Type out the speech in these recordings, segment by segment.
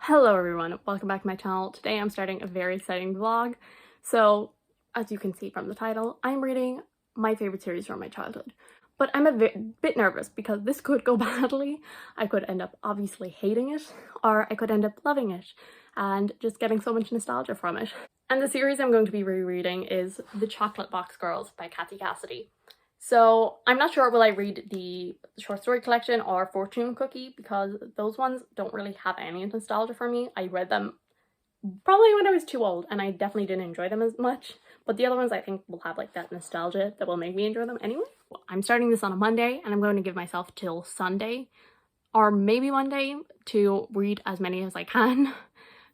Hello everyone, welcome back to my channel. Today I'm starting a very exciting vlog. So, as you can see from the title, I'm reading my favorite series from my childhood. But I'm a bit nervous because this could go badly. I could end up obviously hating it, or I could end up loving it and just getting so much nostalgia from it. And the series I'm going to be rereading is The Chocolate Box Girls by Kathy Cassidy. So I'm not sure will I read the short story collection or Fortune Cookie because those ones don't really have any nostalgia for me. I read them probably when I was too old and I definitely didn't enjoy them as much. But the other ones I think will have like that nostalgia that will make me enjoy them anyway. I'm starting this on a Monday and I'm going to give myself till Sunday or maybe Monday to read as many as I can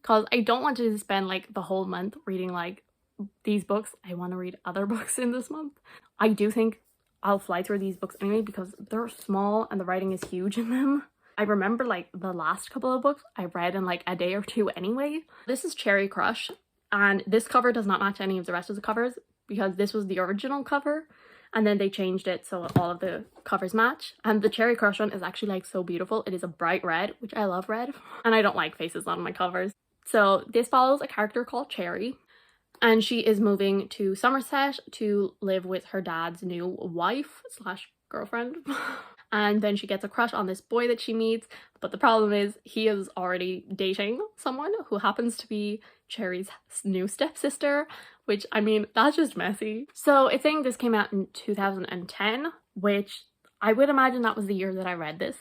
because I don't want to spend like the whole month reading like these books. I want to read other books in this month. I do think I'll fly through these books anyway because they're small and the writing is huge in them. I remember like the last couple of books I read in like a day or two anyway. This is Cherry Crush and this cover does not match any of the rest of the covers because this was the original cover and then they changed it so all of the covers match. And the Cherry Crush one is actually like so beautiful. It is a bright red, which I love red, and I don't like faces on my covers. So this follows a character called Cherry. And she is moving to Somerset to live with her dad's new wife slash girlfriend. And then she gets a crush on this boy that she meets. But the problem is he is already dating someone who happens to be Cherry's new stepsister, which, I mean, that's just messy. So it's saying this came out in 2010, which I would imagine that was the year that I read this.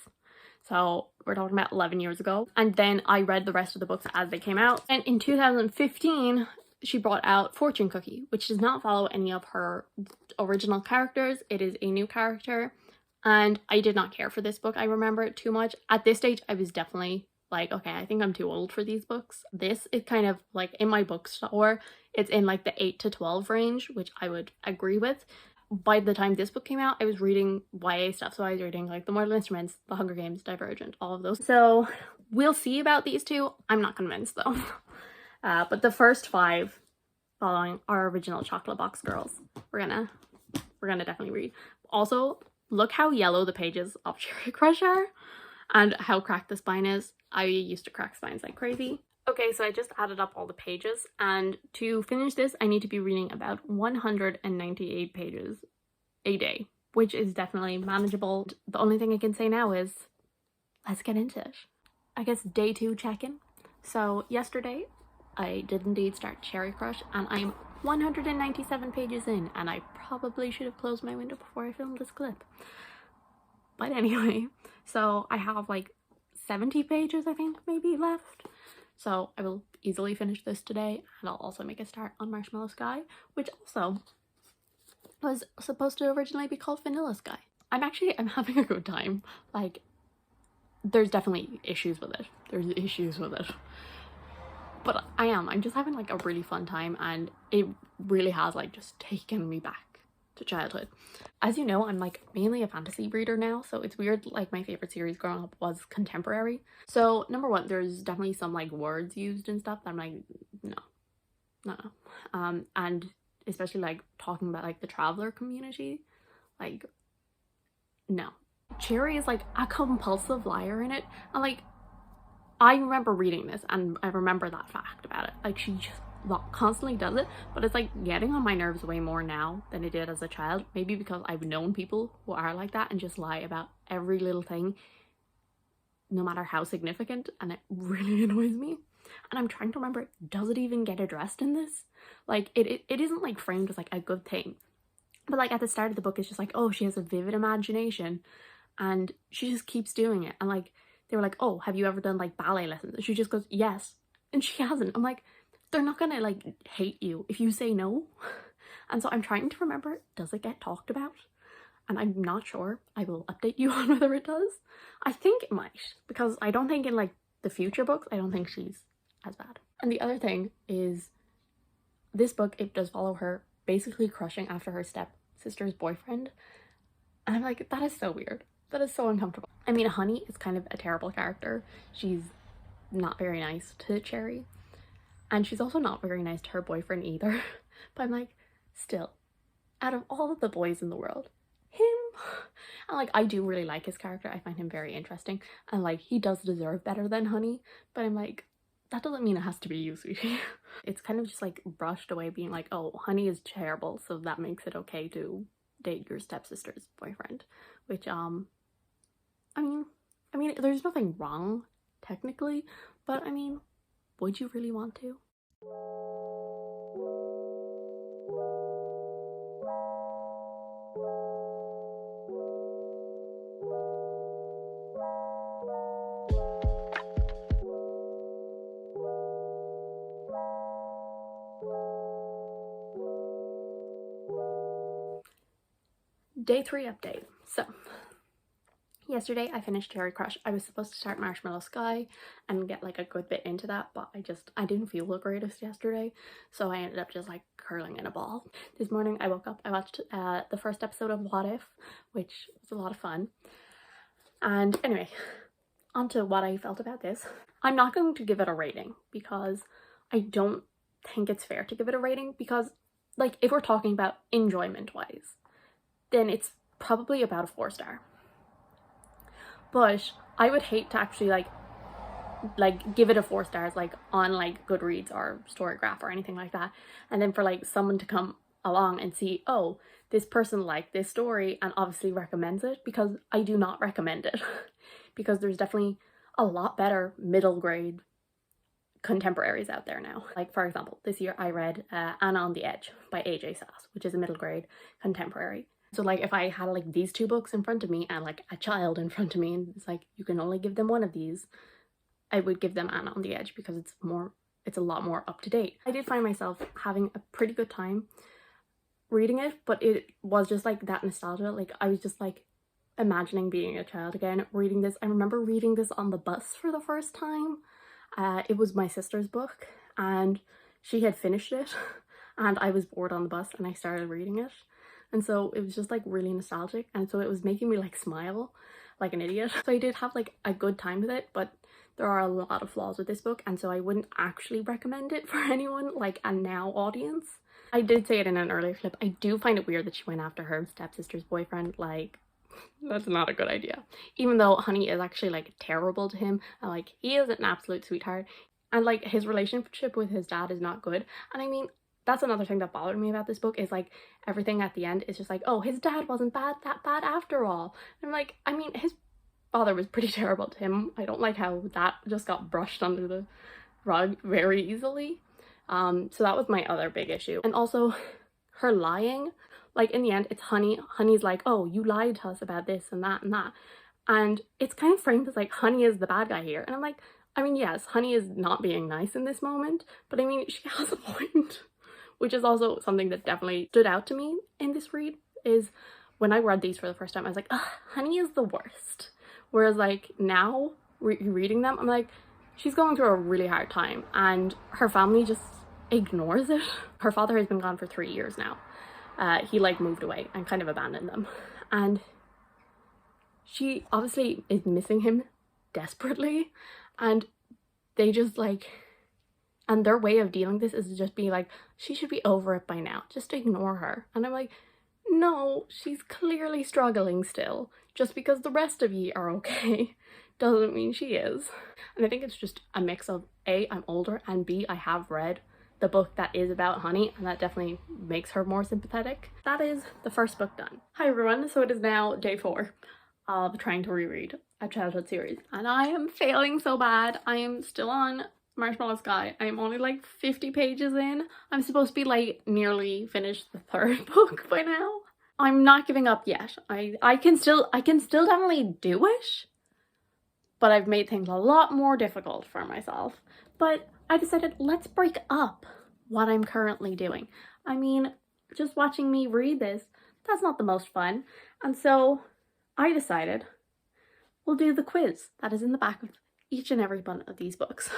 So we're talking about 11 years ago. And then I read the rest of the books as they came out. And in 2015, she brought out Fortune Cookie, which does not follow any of her original characters. It is a new character. And I did not care for this book. I remember it too much. At this stage, I was definitely like, okay, I think I'm too old for these books. This is kind of like in my bookstore. It's in like the 8 to 12 range, which I would agree with. By the time this book came out, I was reading YA stuff. So I was reading like The Mortal Instruments, The Hunger Games, Divergent, all of those. So we'll see about these two. I'm not convinced though. But the first 5 following our original Chocolate Box Girls, we're gonna definitely read. Also, look how yellow the pages of Cherry Crush are and how cracked the spine is. I used to crack spines like crazy. Okay, so I just added up all the pages, and to finish this, I need to be reading about 198 pages a day, which is definitely manageable. The only thing I can say now is, let's get into it. I guess day 2 check-in. So yesterday, I did indeed start Cherry Crush and I'm 197 pages in and I probably should have closed my window before I filmed this clip. But anyway, so I have like 70 pages I think maybe left. So I will easily finish this today and I'll also make a start on Marshmallow Sky, which also was supposed to originally be called Vanilla Sky. I'm having a good time. Like, there's definitely issues with it. But I'm just having like a really fun time and it really has like just taken me back to childhood. As you know, I'm like mainly a fantasy reader now, so it's weird, like my favorite series growing up was contemporary. So number one, there's definitely some like words used and stuff that I'm like, no. And especially like talking about like the traveler community, like, no. Cherry is like a compulsive liar in it, and like, I remember reading this and I remember that fact about it. Like, she just constantly does it, but it's like getting on my nerves way more now than it did as a child. Maybe because I've known people who are like that and just lie about every little thing, no matter how significant, and it really annoys me. And I'm trying to remember, does it even get addressed in this? Like, it isn't like framed as like a good thing. But like at the start of the book, it's just like, oh, she has a vivid imagination and she just keeps doing it. And like, they were like, oh, have you ever done like ballet lessons? And she just goes, yes. And she hasn't. I'm like, they're not gonna like hate you if you say no. And so I'm trying to remember, does it get talked about? And I'm not sure. I will update you on whether it does. I think it might, because I don't think in like the future books, I don't think she's as bad. And the other thing is, this book, it does follow her basically crushing after her stepsister's boyfriend. And I'm like, that is so weird. That is so uncomfortable. I mean, Honey is kind of a terrible character. She's not very nice to Cherry. And she's also not very nice to her boyfriend either. But I'm like, still, out of all of the boys in the world, him. And like, I do really like his character. I find him very interesting. And like, he does deserve better than Honey. But I'm like, that doesn't mean it has to be you, sweetie. It's kind of just like brushed away, being like, oh, honey is terrible, so that makes it okay to date your stepsister's boyfriend. Which, I mean, there's nothing wrong, technically, but I mean, would you really want to? Day 3 update. So, yesterday I finished Cherry Crush. I was supposed to start Marshmallow Sky and get like a good bit into that, but I didn't feel the greatest yesterday, so I ended up just like curling in a ball. This morning I woke up, I watched the first episode of What If, which was a lot of fun. And anyway, onto what I felt about this. I'm not going to give it a rating because I don't think it's fair to give it a rating, because like if we're talking about enjoyment wise, then it's probably about a 4-star. But I would hate to actually like give it a 4 stars like on like Goodreads or Storygraph or anything like that, and then for like someone to come along and see, oh, this person liked this story and obviously recommends it, because I do not recommend it. Because there's definitely a lot better middle grade contemporaries out there now. Like for example, this year I read Anna on the Edge by AJ Sass, which is a middle grade contemporary. So like if I had like these 2 books in front of me and like a child in front of me, and it's like you can only give them one of these, I would give them Anna on the Edge, because it's a lot more up to date. I did find myself having a pretty good time reading it, but it was just like that nostalgia. Like I was just like imagining being a child again reading this. I remember reading this on the bus for the first time. It was my sister's book and she had finished it and I was bored on the bus and I started reading it. And so it was just like really nostalgic, and so it was making me like smile like an idiot. So I did have like a good time with it, but there are a lot of flaws with this book, and so I wouldn't actually recommend it for anyone like a now audience. I did say it in an earlier clip, I do find it weird that she went after her stepsister's boyfriend. Like, that's not a good idea. Even though Honey is actually like terrible to him, and like he is an absolute sweetheart, and like his relationship with his dad is not good. And I mean, that's another thing that bothered me about this book, is like everything at the end is just like, oh, his dad wasn't that bad after all. And I'm like, I mean, his father was pretty terrible to him. I don't like how that just got brushed under the rug very easily. So that was my other big issue. And also her lying, like in the end it's Honey's like, oh, you lied to us about this and that and that, and it's kind of framed as like Honey is the bad guy here. And I'm like, I mean, yes, Honey is not being nice in this moment, but I mean, she has a point. Which is also something that definitely stood out to me in this read, is when I read these for the first time, I was like, ugh, Honey is the worst. Whereas like now, reading them, I'm like, she's going through a really hard time and her family just ignores it. Her father has been gone for 3 years now. He like moved away and kind of abandoned them. And she obviously is missing him desperately, and they just like, and their way of dealing with this is to just be like, she should be over it by now, just ignore her. And I'm like, no, she's clearly struggling still. Just because the rest of ye are okay doesn't mean she is. And I think it's just a mix of A, I'm older, and B, I have read the book that is about Honey, and that definitely makes her more sympathetic. That is the first book done. Hi everyone, so it is now day 4 of trying to reread a childhood series, and I am failing so bad. I am still on Marshmallow Sky. I'm only like 50 pages in. I'm supposed to be like nearly finished the 3rd book by now. I'm not giving up yet. I can still definitely do it, but I've made things a lot more difficult for myself. But I decided, let's break up what I'm currently doing. I mean, just watching me read this, that's not the most fun. And so I decided we'll do the quiz that is in the back of each and every one of these books.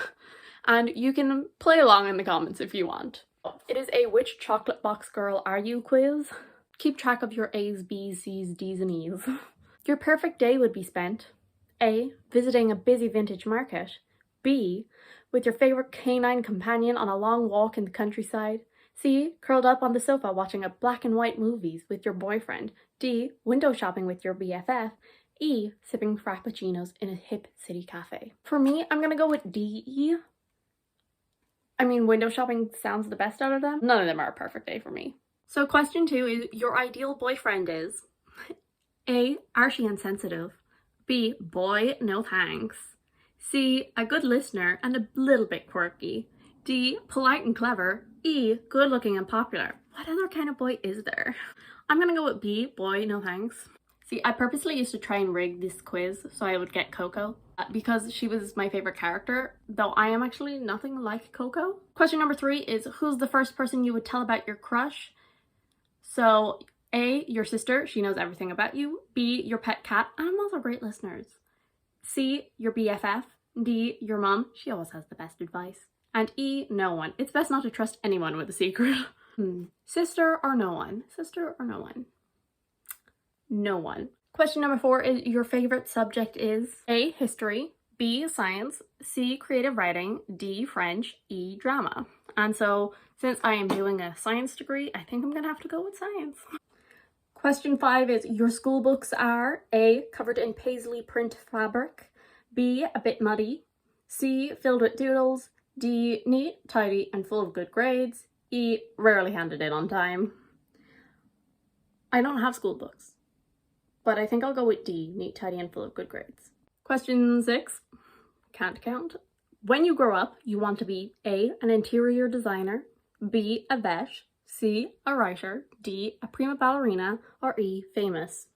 And you can play along in the comments if you want. It is a which chocolate box girl are you quiz. Keep track of your A's, B's, C's, D's, and E's. Your perfect day would be spent: A, visiting a busy vintage market; B, with your favorite canine companion on a long walk in the countryside; C, curled up on the sofa watching a black and white movies with your boyfriend; D, window shopping with your BFF; E, sipping frappuccinos in a hip city cafe. For me, I'm gonna go with D, I mean, window shopping sounds the best out of them. None of them are a perfect day for me. So question 2 is, your ideal boyfriend is A, arshy and sensitive. B, boy, no thanks. C, a good listener and a little bit quirky. D, polite and clever. E, good looking and popular. What other kind of boy is there? I'm gonna go with B, boy, no thanks. See, I purposely used to try and rig this quiz so I would get Coco because she was my favorite character, though I am actually nothing like Coco. Question number 3 is, who's the first person you would tell about your crush? So A, your sister, she knows everything about you. B, your pet cat, animals are great listeners. C, your BFF. D, your mom, she always has the best advice. And E, no one. It's best not to trust anyone with a secret. Sister or no one? Sister or no one? No one. Question number 4 is, your favorite subject is A, history, B, science, C, creative writing, D, French, E, drama. And so, since I am doing a science degree, I think I'm gonna have to go with science. Question 5 is, your school books are A, covered in paisley print fabric, B, a bit muddy, C, filled with doodles, D, neat, tidy, and full of good grades, E, rarely handed in on time. I don't have school books, but I think I'll go with D, neat, tidy, and full of good grades. Question 6, can't count. When you grow up, you want to be A, an interior designer, B, a vet, C, a writer, D, a prima ballerina, or E, famous.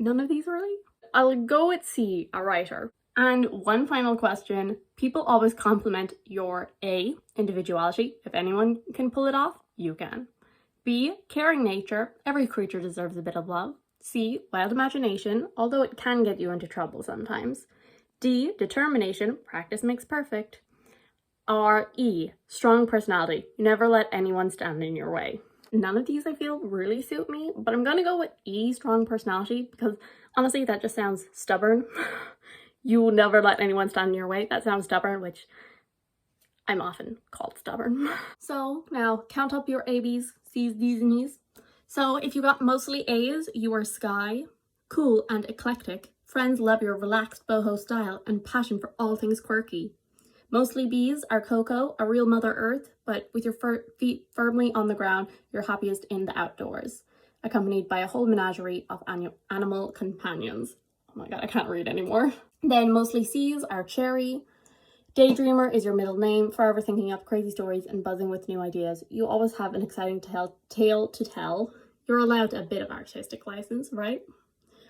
None of these really? I'll go with C, a writer. And one final question. People always compliment your A, individuality. If anyone can pull it off, you can. B, caring nature. Every creature deserves a bit of love. C, wild imagination, although it can get you into trouble sometimes. D, determination. Practice makes perfect. Or E, strong personality. You never let anyone stand in your way. None of these I feel really suit me, but I'm gonna go with E, strong personality, because honestly that just sounds stubborn. You will never let anyone stand in your way. That sounds stubborn, which I'm often called stubborn. So now count up your A, B's, C's, D's, and E's. So if you got mostly A's, you are Sky, cool and eclectic. Friends love your relaxed boho style and passion for all things quirky. Mostly B's are Coco, a real Mother Earth, but with your feet firmly on the ground, you're happiest in the outdoors, accompanied by a whole menagerie of animal companions. Oh my god, I can't read anymore. Then mostly C's are Cherry. Daydreamer is your middle name, forever thinking up crazy stories and buzzing with new ideas. You always have an exciting tale to tell. You're allowed a bit of artistic license, right?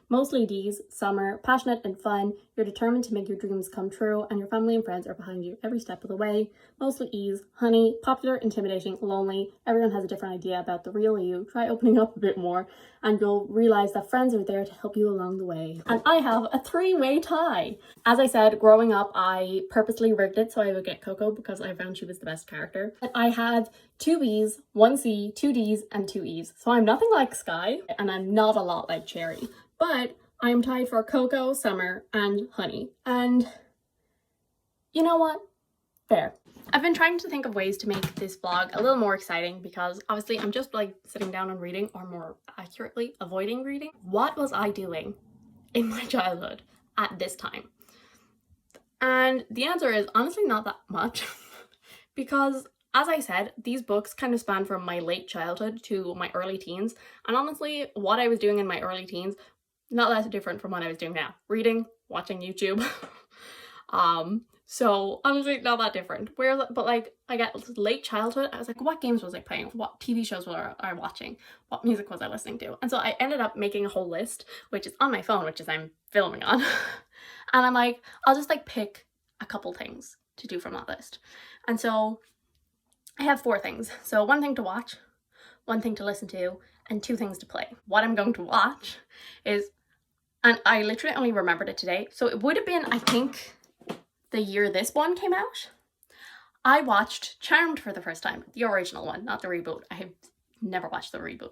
Mostly D's, summer, passionate and fun. You're determined to make your dreams come true, and your family and friends are behind you every step of the way. Mostly E's, honey, popular, intimidating, lonely. Everyone has a different idea about the real you. Try opening up a bit more, and you'll realize that friends are there to help you along the way. And I have a 3-way tie. As I said, growing up, I purposely rigged it so I would get Coco because I found she was the best character. And I have 2 B's, 1 C, 2 D's, and 2 E's. So I'm nothing like Sky, and I'm not a lot like Cherry. But I am tied for Coco, Summer, and Honey. And you know what? Fair. I've been trying to think of ways to make this vlog a little more exciting because obviously I'm just like sitting down and reading, or more accurately, avoiding reading. What was I doing in my childhood at this time? And the answer is honestly not that much because, as I said, these books kind of span from my late childhood to my early teens. And honestly, what I was doing in my early teens, not that different from what I was doing now. Reading, watching YouTube. So honestly, not that different. But like, I got late childhood, I was like, what games was I playing? What TV shows was I watching? What music was I listening to? And so I ended up making a whole list, which is on my phone, which is I'm filming on. And I'm like, I'll just like pick a couple things to do from that list. And so I have 4 things. So 1 thing to watch, 1 thing to listen to, and 2 things to play. What I'm going to watch is, and I literally only remembered it today, so it would have been, I think, the year this one came out. I watched Charmed for the first time, the original one, not the reboot. I have never watched the reboot.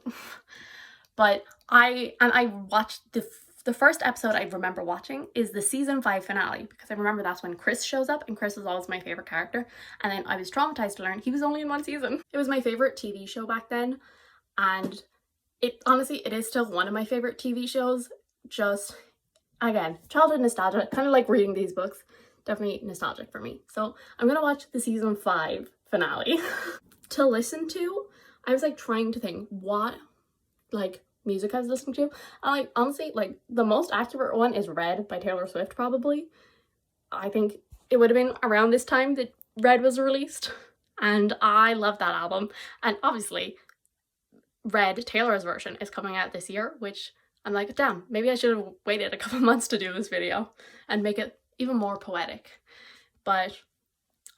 But I watched the first episode I remember watching is the season 5 finale, because I remember that's when Chris shows up, and Chris was always my favorite character. And then I was traumatized to learn he was only in 1 season. It was my favorite TV show back then, and it honestly, it is still one of my favorite TV shows. Just, again, childhood nostalgia, kind of like reading these books. definitely nostalgic for me. So I'm gonna watch the season 5 finale. To listen to, I was like trying to think what like music I was listening to. And like honestly, like the most accurate one is Red by Taylor Swift probably. I think it would have been around this time that Red was released, and I love that album. And obviously Red, Taylor's version, is coming out this year, which I'm like, damn, maybe I should have waited a couple months to do this video and make it even more poetic. But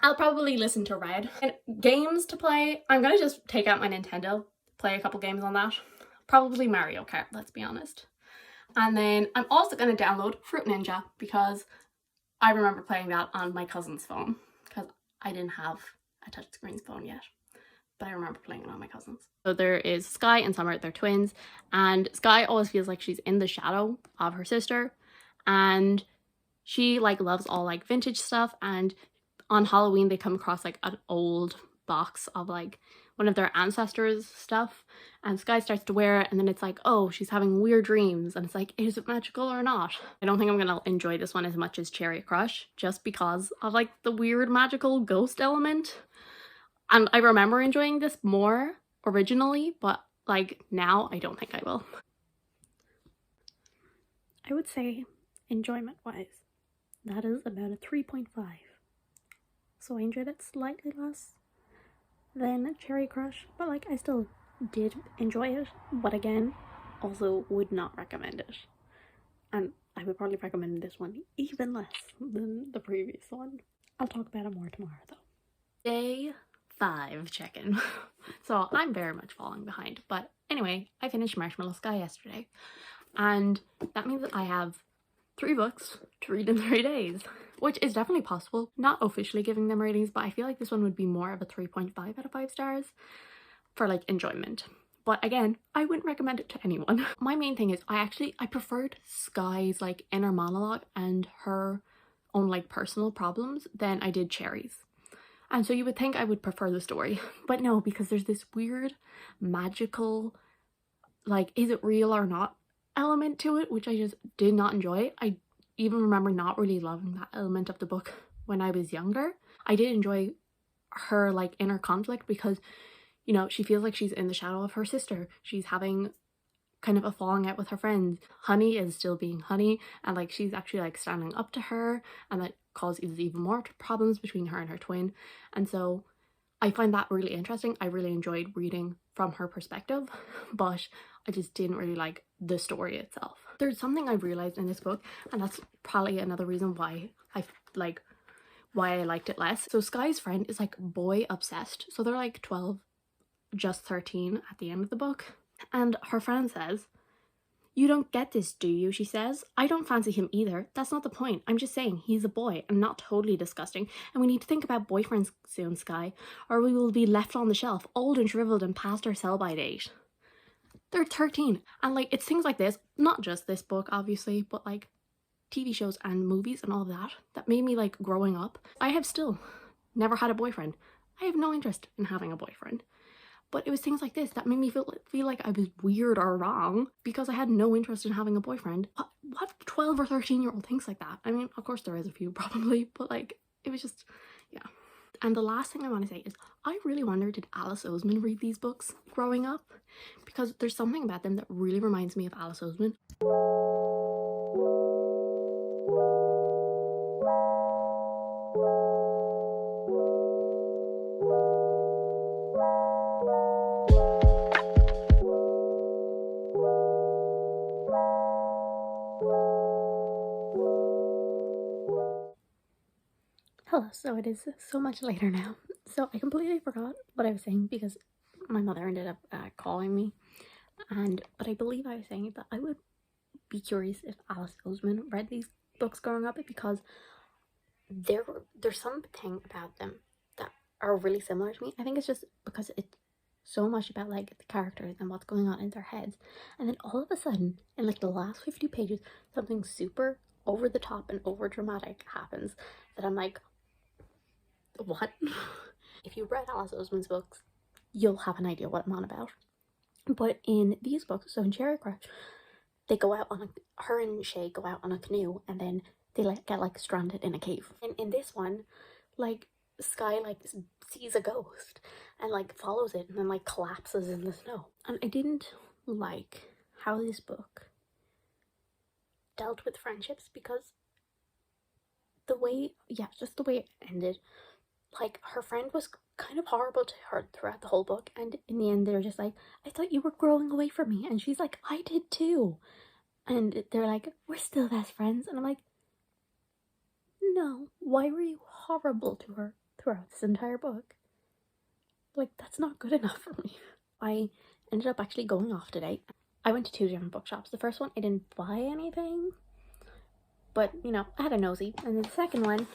I'll probably listen to Red. And games to play, I'm gonna just take out my Nintendo, play a couple games on that. Probably Mario Kart, let's be honest. And then I'm also gonna download Fruit Ninja because I remember playing that on my cousin's phone because I didn't have a touchscreen phone yet. But I remember playing it on my cousin's. So there is Sky and Summer, they're twins, and Sky always feels like she's in the shadow of her sister, and she like loves all like vintage stuff, and on Halloween they come across like an old box of like one of their ancestors' stuff, and Sky starts to wear it, and then it's like, oh, she's having weird dreams, and it's like, is it magical or not? I don't think I'm gonna enjoy this one as much as Cherry Crush, just because of like the weird magical ghost element. And I remember enjoying this more originally, but like now I don't think I will. I would say enjoyment wise, that is about a 3.5. So I enjoyed it slightly less than Cherry Crush, but like I still did enjoy it, but again, also would not recommend it. And I would probably recommend this one even less than the previous one. I'll talk about it more tomorrow though. Day 5 check-in. So I'm very much falling behind, but anyway, I finished Marshmallow Sky yesterday, and that means that I have 3 books to read in 3 days, which is definitely possible. Not officially giving them ratings, but I feel like this one would be more of a 3.5 out of 5 stars for like enjoyment. But again, I wouldn't recommend it to anyone. My main thing is I preferred Sky's like inner monologue and her own like personal problems than I did Cherry's. And so you would think I would prefer the story, but no, because there's this weird magical, like, is it real or not element to it, which I just did not enjoy. I even remember not really loving that element of the book when I was younger. I did enjoy her like inner conflict because, you know, she feels like she's in the shadow of her sister. She's having kind of a falling out with her friends. Honey is still being Honey, and like she's actually like standing up to her, and that causes even more problems between her and her twin. And so I find that really interesting. I really enjoyed reading from her perspective, but I just didn't really like the story itself. There's something I realized in this book, and that's probably another reason why I liked it less. So Sky's friend is like boy obsessed, so they're like 12, just 13 at the end of the book, and her friend says, "You don't get this, do you?" she says. "I don't fancy him either. That's not the point. I'm just saying he's a boy and not totally disgusting, and we need to think about boyfriends soon, Sky, or we will be left on the shelf, old and shriveled and past our sell-by date." They're 13, and like it's things like this, not just this book obviously, but like TV shows and movies and all of that, that made me like growing up. I have still never had a boyfriend. I have no interest in having a boyfriend. But it was things like this that made me feel like I was weird or wrong because I had no interest in having a boyfriend. What 12 or 13-year-old thinks like that? I mean, of course there is a few probably, but like it was just, yeah. And the last thing I want to say is I really wonder, did Alice Oseman read these books growing up? Because there's something about them that really reminds me of Alice Oseman. Hello, so it is so much later now. So I completely forgot what I was saying because my mother ended up calling me. But I believe I was saying that I would be curious if Alice Oseman read these books growing up, because there's something about them that are really similar to me. I think it's just because it's so much about like the characters and what's going on in their heads, and then all of a sudden in like the last 50 pages something super over the top and over dramatic happens that I'm like, what? If you read Alice Oseman's books, you'll have an idea what I'm on about. But in these books, so in Cherry Crush, they go out on her and Shay go out on a canoe, and then they like get like stranded in a cave. And in this one, like Sky like sees a ghost and like follows it and then like collapses in the snow. And I didn't like how this book dealt with friendships, because the way, yeah, just the way it ended, like her friend was kind of horrible to her throughout the whole book, and in the end they're just like, I thought you were growing away from me, and she's like, I did too. And they're like, we're still best friends, and I'm like, no, why were you horrible to her throughout this entire book? Like, that's not good enough for me. I ended up actually going off today. I went to 2 different bookshops. The first one, I didn't buy anything, but, you know, I had a nosy. And then the second one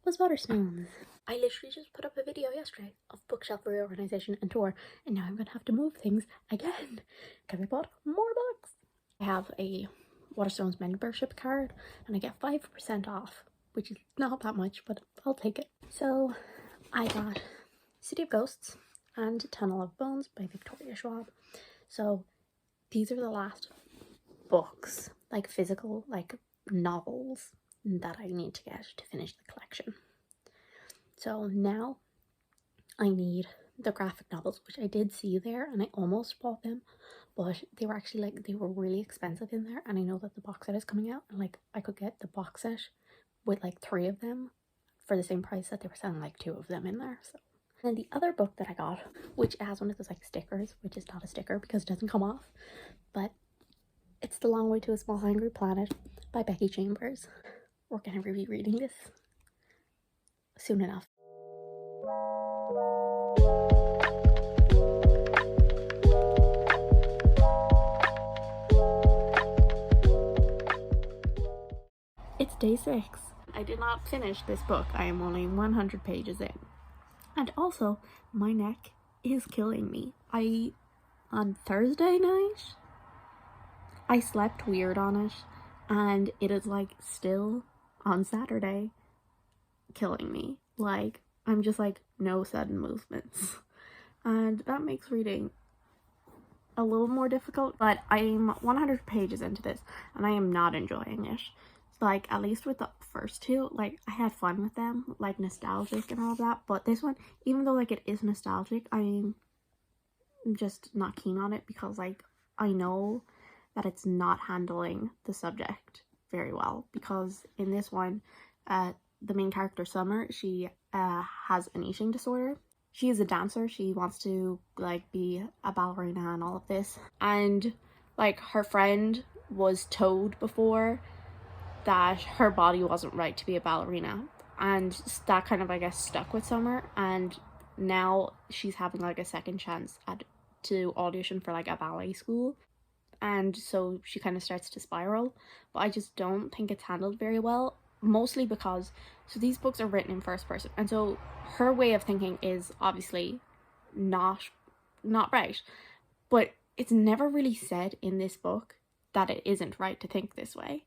was Waterspoons. I literally just put up a video yesterday of bookshelf reorganization and tour, and now I'm gonna have to move things again because I bought more books. I have a Waterstones membership card and I get 5% off, which is not that much, but I'll take it. So I got City of Ghosts and Tunnel of Bones by Victoria Schwab. So these are the last books, like physical, like novels, that I need to get to finish the collection. So now I need the graphic novels, which I did see there and I almost bought them, but they were actually like, they were really expensive in there, and I know that the box set is coming out, and like I could get the box set with like 3 of them for the same price that they were selling like 2 of them in there. So, and the other book that I got, which has one of those like stickers, which is not a sticker because it doesn't come off, but it's The Long Way to a Small Hungry Planet by Becky Chambers. We're gonna be reading this soon enough. It's day 6. I did not finish this book. I am only 100 pages in. And also, my neck is killing me. On Thursday night, I slept weird on it, and it is like still on Saturday killing me. Like, I'm just like, no sudden movements. And that makes reading a little more difficult, but I'm 100 pages into this and I am not enjoying it. Like, at least with the first 2, like, I had fun with them, like, nostalgic and all that, but this one, even though, like, it is nostalgic, I'm just not keen on it, because, like, I know that it's not handling the subject very well, because in this one, the main character, Summer, she has an eating disorder. She is a dancer. She wants to, like, be a ballerina and all of this, and, like, her friend was told before that her body wasn't right to be a ballerina, and that kind of, I guess, stuck with Summer, and now she's having like a second chance to audition for like a ballet school, and so she kind of starts to spiral. But I just don't think it's handled very well, mostly because, so these books are written in first person, and so her way of thinking is obviously not right, but it's never really said in this book that it isn't right to think this way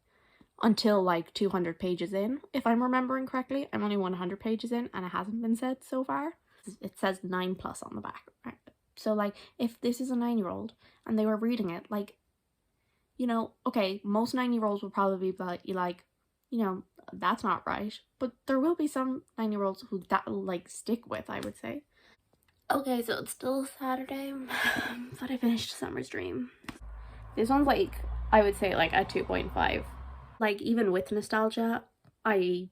until like 200 pages in, if I'm remembering correctly. I'm only 100 pages in and it hasn't been said so far. It says 9+ on the back, right? So like, if this is a 9-year-old and they were reading it, like, you know, okay, most 9-year-olds will probably be like, you know, that's not right, but there will be some 9-year-olds who that will like stick with, I would say. Okay, so it's still Saturday, but I finished Summer's Dream. This one's like, I would say like a 2.5. Like, even with nostalgia, I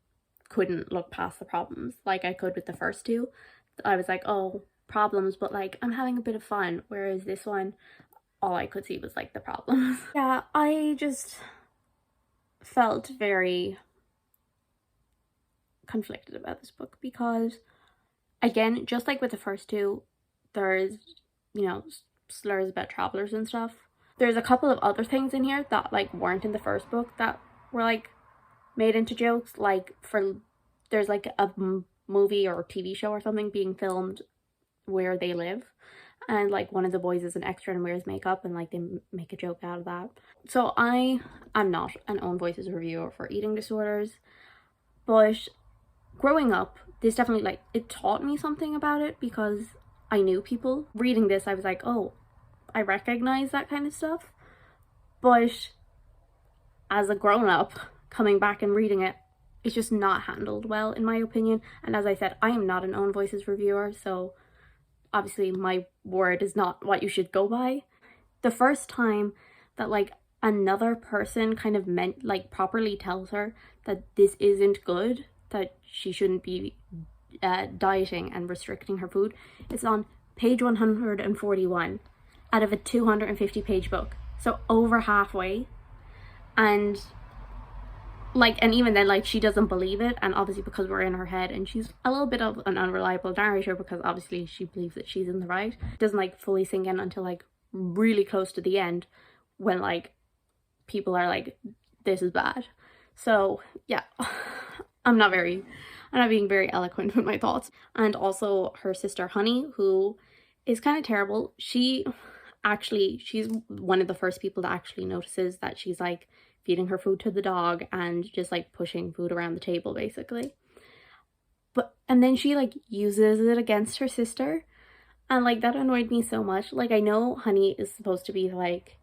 couldn't look past the problems like I could with the first 2. I was like, oh, problems, but like, I'm having a bit of fun. Whereas this one, all I could see was like the problems. Yeah, I just felt very conflicted about this book because, again, just like with the first 2, there's, you know, slurs about travelers and stuff. There's a couple of other things in here that like weren't in the first book that were like made into jokes, like there's like a movie or TV show or something being filmed where they live, and like one of the boys is an extra and wears makeup, and like they make a joke out of that. So I am not an Own Voices reviewer for eating disorders, but growing up, this definitely, like, it taught me something about it, because I knew people. Reading this, I was like, oh, I recognize that kind of stuff. But as a grown-up, coming back and reading it, it's just not handled well in my opinion. And as I said, I am not an Own Voices reviewer, so obviously my word is not what you should go by. The first time that like another person kind of properly tells her that this isn't good, that she shouldn't be dieting and restricting her food, it's on page 141 out of a 250-page book, so over halfway. And like, and even then, like, she doesn't believe it, and obviously because we're in her head, and she's a little bit of an unreliable narrator because obviously she believes that she's in the right, it doesn't like fully sink in until like really close to the end, when like people are like, this is bad. So yeah, I'm not being very eloquent with my thoughts. And also her sister Honey, who is kind of terrible. She's one of the first people that actually notices that she's like feeding her food to the dog and just like pushing food around the table basically. And then she like uses it against her sister, and like that annoyed me so much. Like, I know Honey is supposed to be like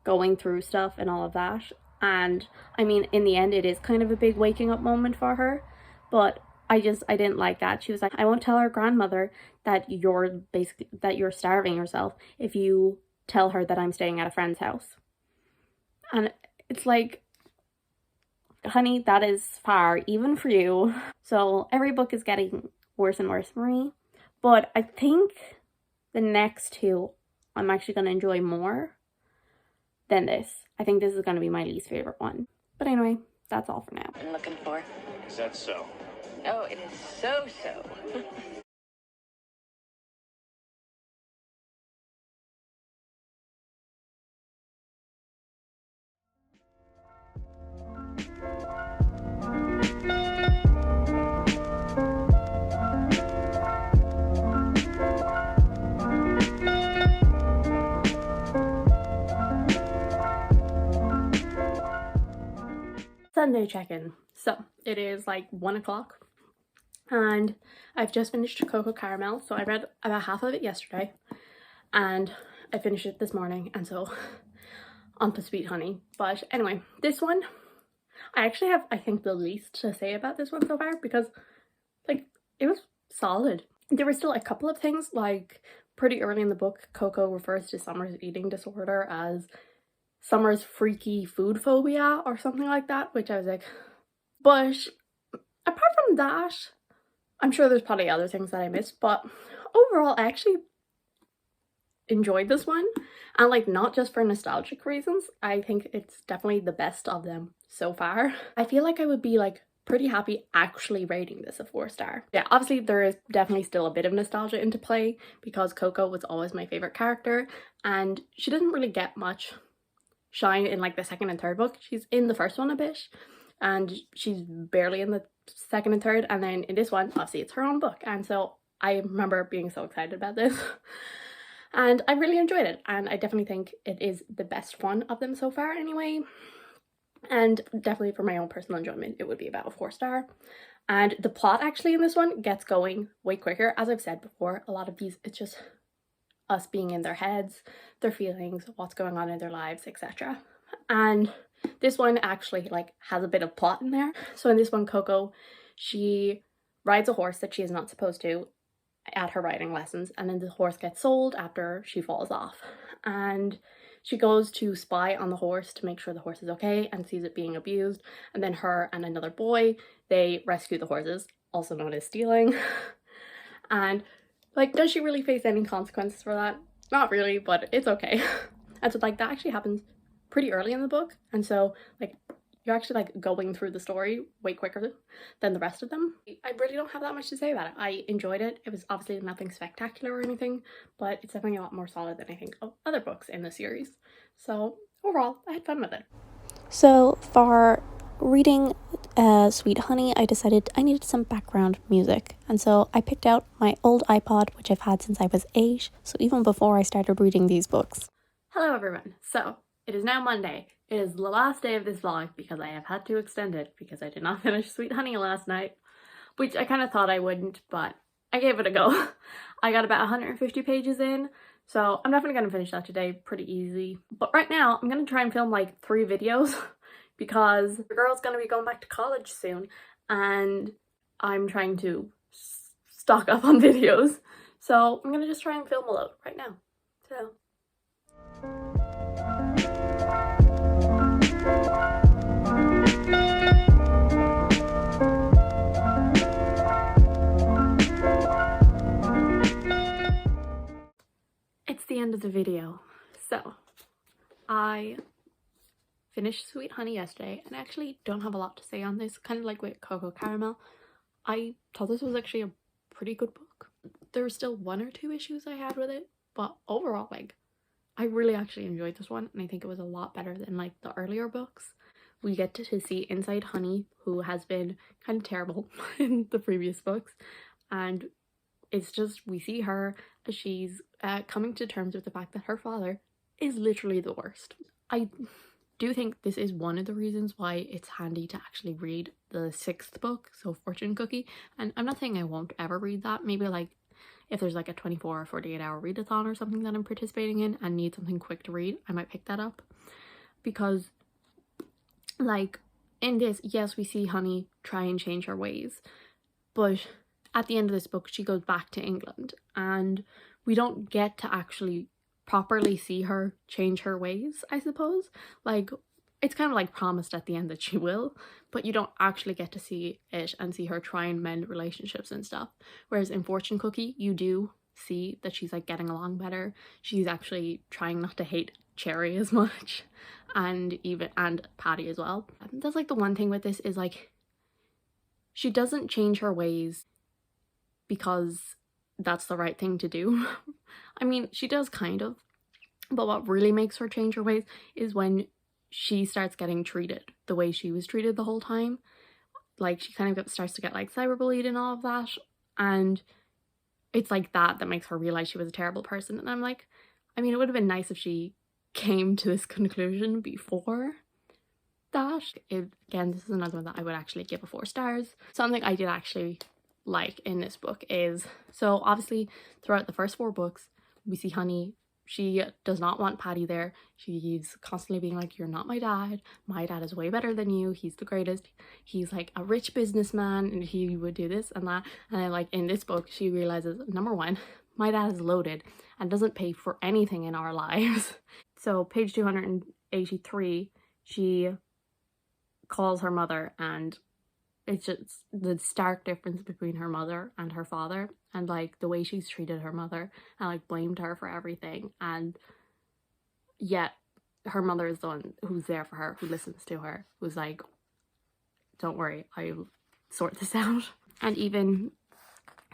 going through stuff and all of that, and I mean in the end it is kind of a big waking up moment for her, but I didn't like that. She was like, I won't tell her grandmother that you're starving yourself if you tell her that I'm staying at a friend's house. And it's like, honey, that is far even for you. So every book is getting worse and worse for me, but I think the next two I'm actually going to enjoy more than this. I think this is going to be my least favorite one. But anyway, that's all for now. I'm looking for. Is that so? Oh, it is so. Sunday check-in. So it is like 1 o'clock and I've just finished Cocoa Caramel. So I read about half of it yesterday and I finished it this morning, and so on to Sweet Honey. But anyway, this one, I actually have, I think, the least to say about this one so far, because like it was solid. There were still a couple of things, like pretty early in the book, Coco refers to Summer's eating disorder as Summer's freaky food phobia or something like that, which I was like, but apart from that, I'm sure there's probably other things that I missed, but overall I actually enjoyed this one, and like not just for nostalgic reasons. I think it's definitely the best of them so far. I feel like I would be like pretty happy actually rating this a 4-star. Yeah, obviously there is definitely still a bit of nostalgia into play because Coco was always my favorite character, and she didn't really get much shine in like the second and third book. She's in the first one a bit, and she's barely in the second and third, and then in this one obviously it's her own book, and so I remember being so excited about this. And I really enjoyed it, and I definitely think it is the best one of them so far anyway. And definitely for my own personal enjoyment, it would be about a 4-star. And the plot actually in this one gets going way quicker. As I've said before, a lot of these, it's just us being in their heads, their feelings, what's going on in their lives, etc. And this one actually like has a bit of plot in there. So in this one, Coco, she rides a horse that she is not supposed to at her riding lessons, and then the horse gets sold after she falls off, and she goes to spy on the horse to make sure the horse is okay, and sees it being abused, and then her and another boy, they rescue the horses, also known as stealing. And like, does she really face any consequences for that? Not really, but it's okay. And so like that actually happens pretty early in the book, and so like you're actually like going through the story way quicker than the rest of them. I really don't have that much to say about it. I enjoyed it. It was obviously nothing spectacular or anything, but it's definitely a lot more solid than I think of other books in the series. So overall, I had fun with it. So for reading Sweet Honey, I decided I needed some background music, and so I picked out my old iPod, which I've had since I was 8, so even before I started reading these books. Hello everyone. So it is now Monday. It is the last day of this vlog because I have had to extend it because I did not finish Sweet Honey last night, which I kind of thought I wouldn't, but I gave it a go. I got about 150 pages in, so I'm definitely going to finish that today pretty easy. But right now, I'm going to try and film like 3 videos because the girl's gonna be going back to college soon and I'm trying to stock up on videos. So I'm gonna just try and film a load right now. So. It's the end of the video. So I finished Sweet Honey yesterday and I actually don't have a lot to say on this. Kind of like with Cocoa Caramel, I thought this was actually a pretty good book. There were still one or two issues I had with it, but overall, like, I really actually enjoyed this one and I think it was a lot better than like the earlier books. We get to see inside Honey, who has been kind of terrible in the previous books, and it's just, we see her as she's coming to terms with the fact that her father is literally the worst. I do think this is one of the reasons why it's handy to actually read the 6th book, so Fortune Cookie, and I'm not saying I won't ever read that. Maybe like if there's like a 24 or 48 hour readathon or something that I'm participating in and need something quick to read, I might pick that up. Because like in this, yes, we see Honey try and change her ways, but at the end of this book she goes back to England and we don't get to actually properly see her change her ways, I suppose. Like, it's kind of like promised at the end that she will, but you don't actually get to see it and see her try and mend relationships and stuff. Whereas in Fortune Cookie, you do see that she's like getting along better. She's actually trying not to hate Cherry as much, and Patty as well. That's like the one thing with this is like, she doesn't change her ways because that's the right thing to do. I mean, she does kind of, but what really makes her change her ways is when she starts getting treated the way she was treated the whole time. Like, she kind of starts to get like cyberbullied and all of that, and it's like that makes her realize she was a terrible person. And I'm like, I mean, it would have been nice if she came to this conclusion before that. Again, this is another one that I would actually give a 4 stars. Something I did actually like in this book is, so obviously throughout the first 4 books we see Honey, she does not want Patty there. She's constantly being like, you're not my dad is way better than you, he's the greatest, he's like a rich businessman and he would do this and that. And then like in this book she realizes, number one, my dad is loaded and doesn't pay for anything in our lives. So page 283, she calls her mother, and it's just the stark difference between her mother and her father, and like the way she's treated her mother and like blamed her for everything, and yet her mother is the one who's there for her, who listens to her, who's like, don't worry, I'll sort this out. And even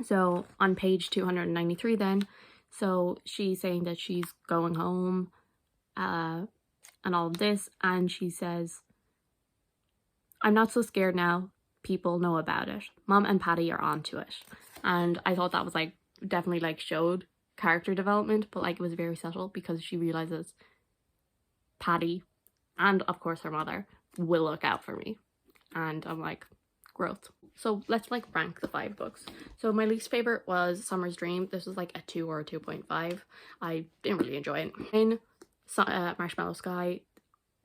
so on page 293 then, so she's saying that she's going home and all of this, and she says, I'm not so scared now, people know about it, Mom and Patty are onto it. And I thought that was like definitely like showed character development, but like it was very subtle because she realizes Patty and of course her mother will look out for me, and I'm like, growth. So let's like rank the 5 books. So my least favorite was Summer's Dream. This was like a 2 or a 2.5. I didn't really enjoy it. In Marshmallow Sky,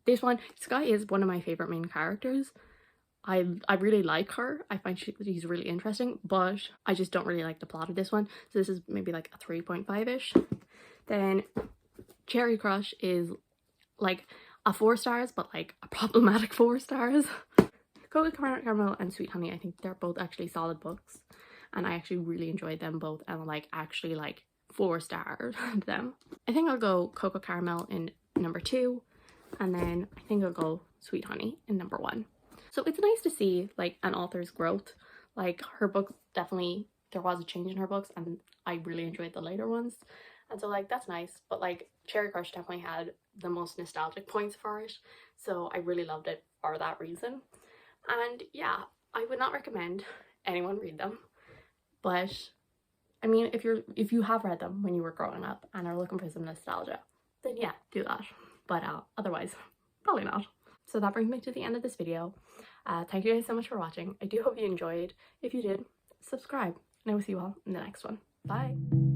this one, Sky is one of my favorite main characters. I really like her. I find she's really interesting, but I just don't really like the plot of this one. So this is maybe like a 3.5-ish. Then Cherry Crush is like a 4 stars, but like a problematic 4 stars. Cocoa Caramel and Sweet Honey, I think they're both actually solid books, and I actually really enjoyed them both, and like actually like 4 stars them. I think I'll go Cocoa Caramel in number 2, and then I think I'll go Sweet Honey in number 1. So it's nice to see like an author's growth. Like her books, definitely there was a change in her books, and I really enjoyed the later ones, and so like that's nice. But like Cherry Crush definitely had the most nostalgic points for it, so I really loved it for that reason. And yeah, I would not recommend anyone read them, but I mean, if you have read them when you were growing up and are looking for some nostalgia, then yeah, do that. But otherwise, probably not. So that brings me to the end of this video. Thank you guys so much for watching. I do hope you enjoyed. If you did, subscribe, and I will see you all in the next one. Bye!